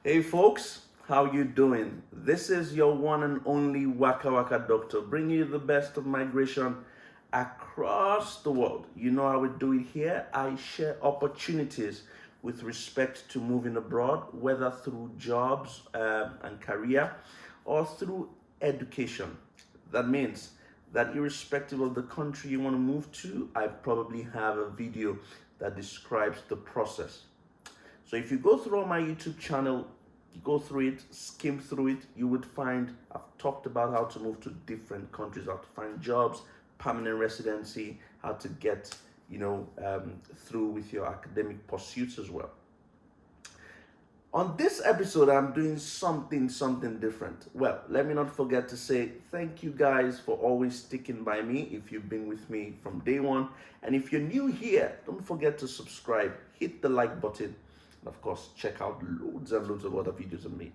Hey folks, how you doing? This is your one and only Waka Waka Doctor, bringing you the best of migration across the world. You know how we do it here. I share opportunities with respect to moving abroad, whether through jobs and career or through education. That means that irrespective of the country you want to move to, I probably have a video that describes the process. So if you go through on my YouTube channel, you go through it, skim through it, you would find I've talked about how to move to different countries, how to find jobs, permanent residency, how to get, through with your academic pursuits as well. On this episode, I'm doing something different. Well, let me not forget to say thank you guys for always sticking by me if you've been with me from day one. And if you're new here, don't forget to subscribe, hit the like button, and of course, check out loads and loads of other videos I made.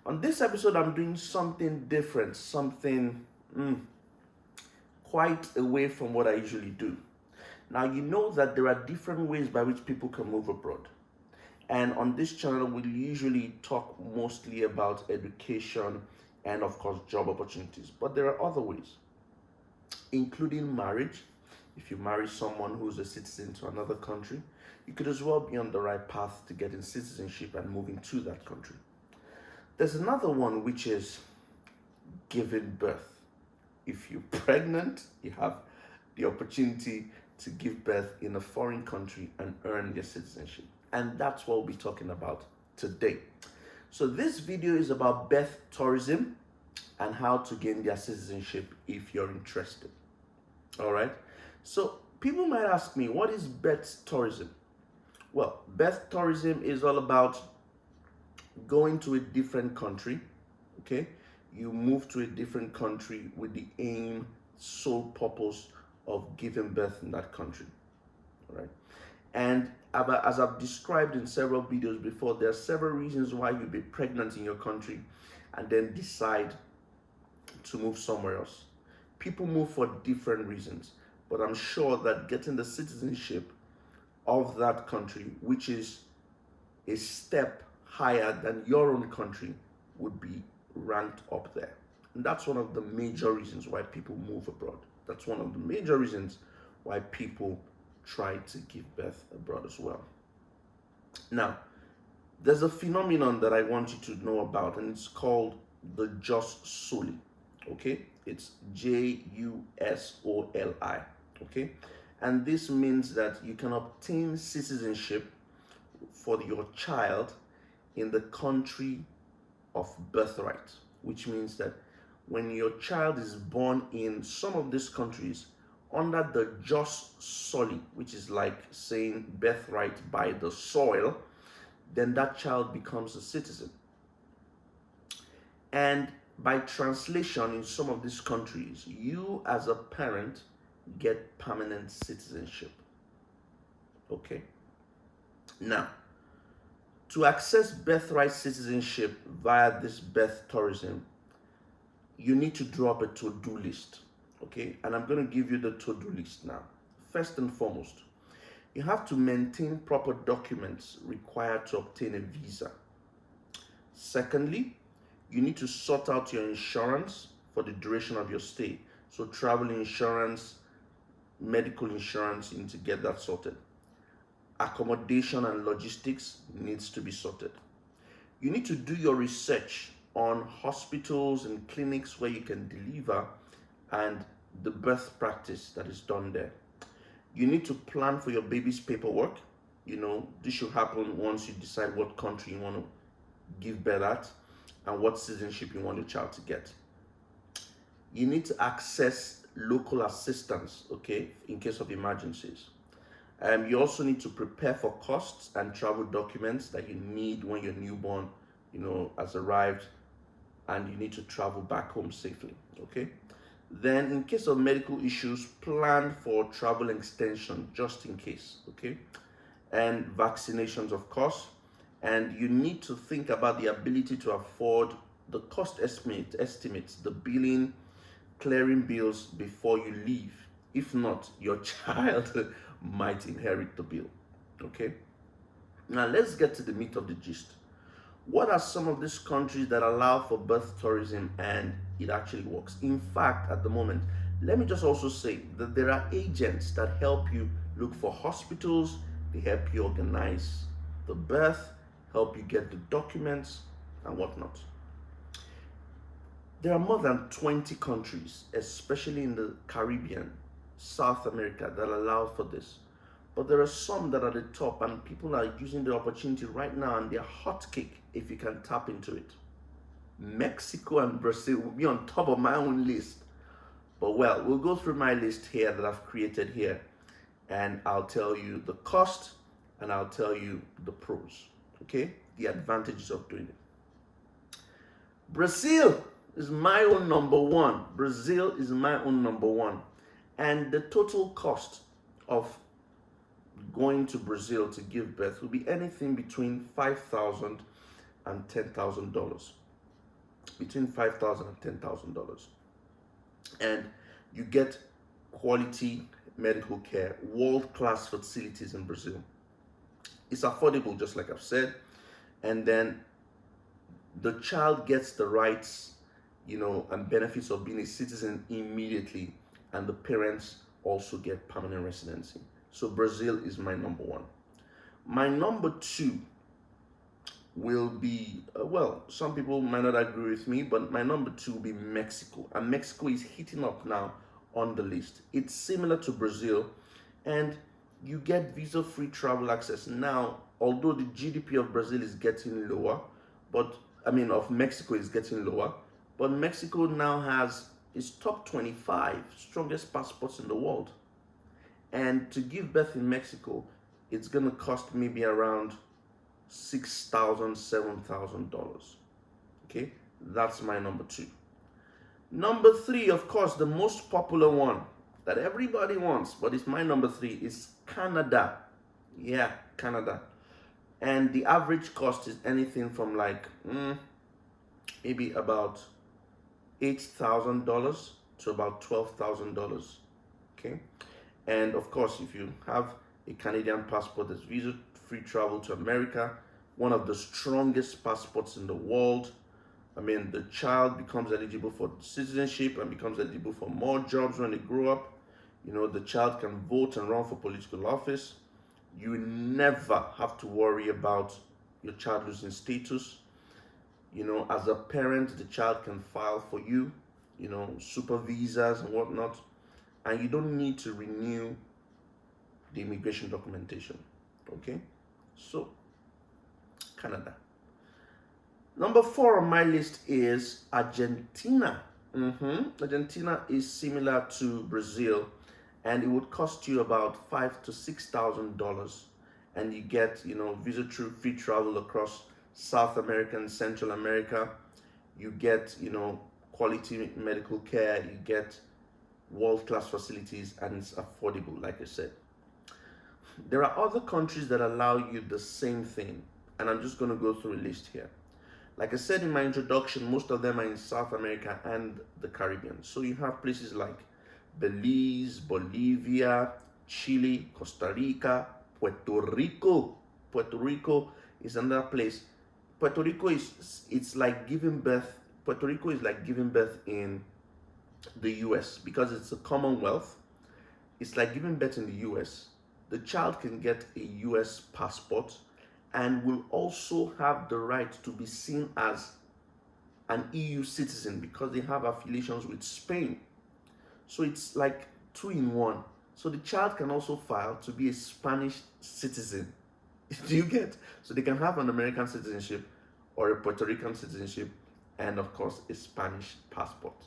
On this episode, I'm doing something different, something quite away from what I usually do. Now, you know that there are different ways by which people can move abroad. And on this channel, we'll usually talk mostly about education and, of course, job opportunities. But there are other ways, including marriage. If you marry someone who's a citizen to another country, you could as well be on the right path to getting citizenship and moving to that country. There's another one, which is giving birth. If you're pregnant, you have the opportunity to give birth in a foreign country and earn your citizenship. And that's what we'll be talking about today. So this video is about birth tourism and how to gain their citizenship if you're interested. All right. So people might ask me, what is birth tourism? Well, birth tourism is all about going to a different country. Okay. You move to a different country with the aim, sole purpose of giving birth in that country. All right. And as I've described in several videos before, there are several reasons why you'll be pregnant in your country and then decide to move somewhere else. People move for different reasons, but I'm sure that getting the citizenship of that country, which is a step higher than your own country, would be ranked up there. And that's one of the major reasons why people move abroad. That's one of the major reasons why people try to give birth abroad as well. Now, there's a phenomenon that I want you to know about, and it's called the jus soli. Okay, it's Jusoli. Okay, and this means that you can obtain citizenship for your child in the country of birthright, which means that when your child is born in some of these countries under the jus soli, which is like saying birthright by the soil, then that child becomes a citizen. And by translation, in some of these countries, you as a parent get permanent citizenship. Okay. Now, to access birthright citizenship via this birth tourism, you need to draw up a to-do list. Okay, and I'm going to give you the to-do list now. First and foremost, you have to maintain proper documents required to obtain a visa. Secondly, you need to sort out your insurance for the duration of your stay. So travel insurance, medical insurance, you need to get that sorted. Accommodation and logistics needs to be sorted. You need to do your research on hospitals and clinics where you can deliver and the birth practice that is done there. You need to plan for your baby's paperwork. This should happen once you decide what country you want to give birth at and what citizenship you want your child to get. You need to access local assistance, okay, in case of emergencies. You also need to prepare for costs and travel documents that you need when your newborn, has arrived and you need to travel back home safely, okay? Then in case of medical issues, plan for travel extension just in case, okay? And vaccinations, of course. And you need to think about the ability to afford the cost estimates, the billing, clearing bills before you leave. If not, your child might inherit the bill, okay? Now let's get to the meat of the gist. What are some of these countries that allow for birth tourism and it actually works? In fact, at the moment, let me just also say that there are agents that help you look for hospitals, they help you organize the birth, help you get the documents and whatnot. There are more than 20 countries, especially in the Caribbean, South America, that allow for this. But there are some that are the top, and people are using the opportunity right now, and they're hot cake if you can tap into it. Mexico and Brazil will be on top of my own list. But well, we'll go through my list here that I've created here, and I'll tell you the cost and I'll tell you the pros, okay? The advantages of doing it. Brazil is my own number one. Brazil is my own number one. And the total cost of going to Brazil to give birth will be anything between $5,000 and $10,000. Between $5,000 and $10,000. And you get quality medical care, world-class facilities in Brazil. It's affordable, just like I've said. And then the child gets the rights, and benefits of being a citizen immediately. And the parents also get permanent residency. So Brazil is my number one. My number two will be, some people might not agree with me, but my number two will be Mexico. And Mexico is heating up now on the list. It's similar to Brazil, and you get visa-free travel access. Now, although the GDP of Brazil is getting lower, of Mexico is getting lower, but Mexico now has its top 25 strongest passports in the world. And to give birth in Mexico, it's going to cost maybe around $6,000, $7,000. Okay, that's my number two. Number three, of course, the most popular one that everybody wants, but it's my number three, is Canada. Yeah, Canada. And the average cost is anything from maybe about $8,000 to about $12,000. Okay. And of course, if you have a Canadian passport, there's visa-free travel to America, one of the strongest passports in the world. The child becomes eligible for citizenship and becomes eligible for more jobs when they grow up. The child can vote and run for political office. You never have to worry about your child losing status. As a parent, the child can file for you, super visas and whatnot. And you don't need to renew the immigration documentation. Okay? So, Canada. Number four on my list is Argentina. Argentina is similar to Brazil, and it would cost you about $5,000 to $6,000, and you get visa-free travel across South America and Central America. You get quality medical care. You get world-class facilities, and it's affordable, like I said. There are other countries that allow you the same thing, and I'm just going to go through a list here. Like I said in my introduction, most of them are in South America and the Caribbean. So you have places like Belize, Bolivia, Chile, Costa Rica, Puerto Rico. Puerto Rico is another place. Puerto Rico it's like giving birth. Puerto Rico is like giving birth in the US because it's a Commonwealth. It's like giving birth in the US. The child can get a US passport and will also have the right to be seen as an EU citizen because they have affiliations with Spain. So it's like 2 in 1. So the child can also file to be a Spanish citizen. Do you get? So they can have an American citizenship or a Puerto Rican citizenship and of course a Spanish passport.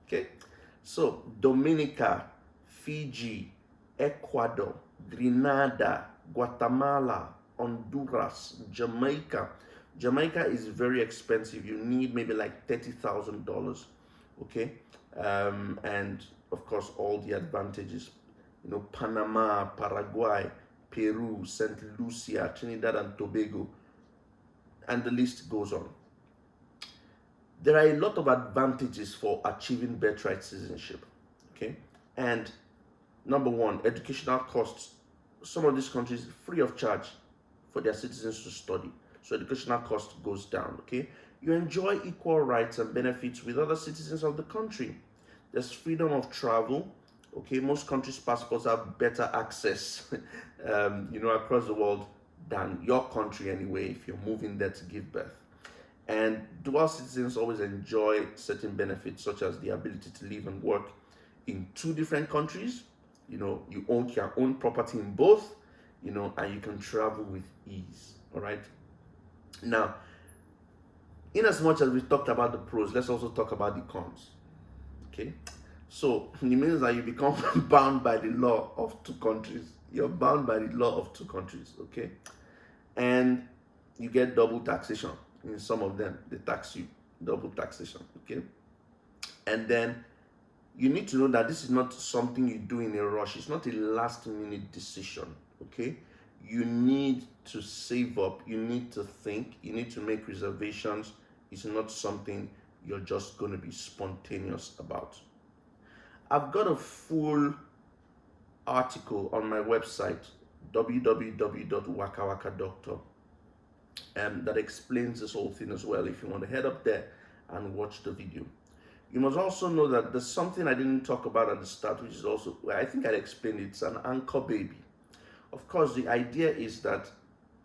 Okay? So Dominica, Fiji, Ecuador, Grenada, Guatemala, Honduras, Jamaica. Jamaica is very expensive. You need maybe like $30,000. Okay? And of course all the advantages, Panama, Paraguay, Peru, St. Lucia, Trinidad and Tobago, and the list goes on. There are a lot of advantages for achieving birthright citizenship. Okay? And number one, educational costs. Some of these countries free of charge for their citizens to study. so educational cost goes down, okay? You enjoy equal rights and benefits with other citizens of the country. There's freedom of travel, okay? Most countries' passports have better access, across the world than your country anyway, if you're moving there to give birth. And dual citizens always enjoy certain benefits, such as the ability to live and work in two different countries. You own your own property in both, and you can travel with ease. All right. Now, in as much as we've talked about the pros, let's also talk about the cons. Okay. So it means that you become bound by the law of two countries. You're bound by the law of two countries. Okay. And you get double taxation. In some of them, they tax you, double taxation. Okay. And then you need to know that this is not something you do in a rush. It's not a last minute decision. Okay. You need to save up. You need to think. You need to make reservations. It's not something you're just going to be spontaneous about. I've got a full article on my website, www.wakawakadoctor, that explains this whole thing as well, if you want to head up there and watch the video. You must also know that there's something I didn't talk about at the start, which is also, I think I explained it. It's an anchor baby. Of course, the idea is that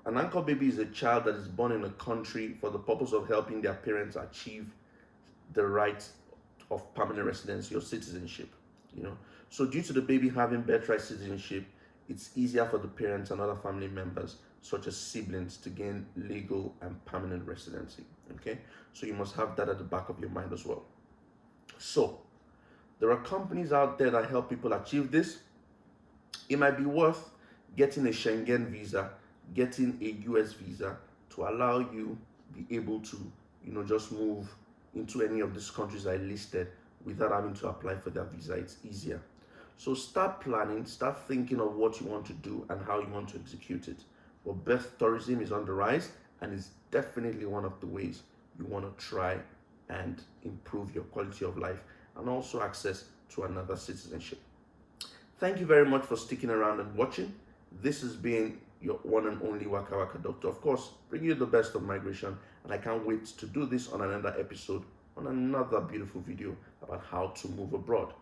an anchor baby is a child that is born in a country for the purpose of helping their parents achieve the right of permanent residency or citizenship. So due to the baby having birthright citizenship, it's easier for the parents and other family members, such as siblings, to gain legal and permanent residency. Okay, so you must have that at the back of your mind as well. So there are companies out there that help people achieve this. It might be worth getting a Schengen visa, getting a US visa to allow you be able to, just move into any of these countries I listed without having to apply for their visa. It's easier. So start planning, start thinking of what you want to do and how you want to execute it. But birth tourism is on the rise, and it's definitely one of the ways you want to try and improve your quality of life and also access to another citizenship. Thank you very much for sticking around and watching. This has been your one and only Waka Waka Doctor. Of course, bring you the best of migration, and I can't wait to do this on another episode, on another beautiful video about how to move abroad.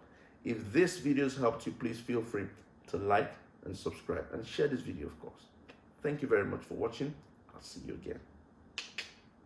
If this video has helped you, please feel free to like and subscribe and share this video, of course. Thank you very much for watching. I'll see you again.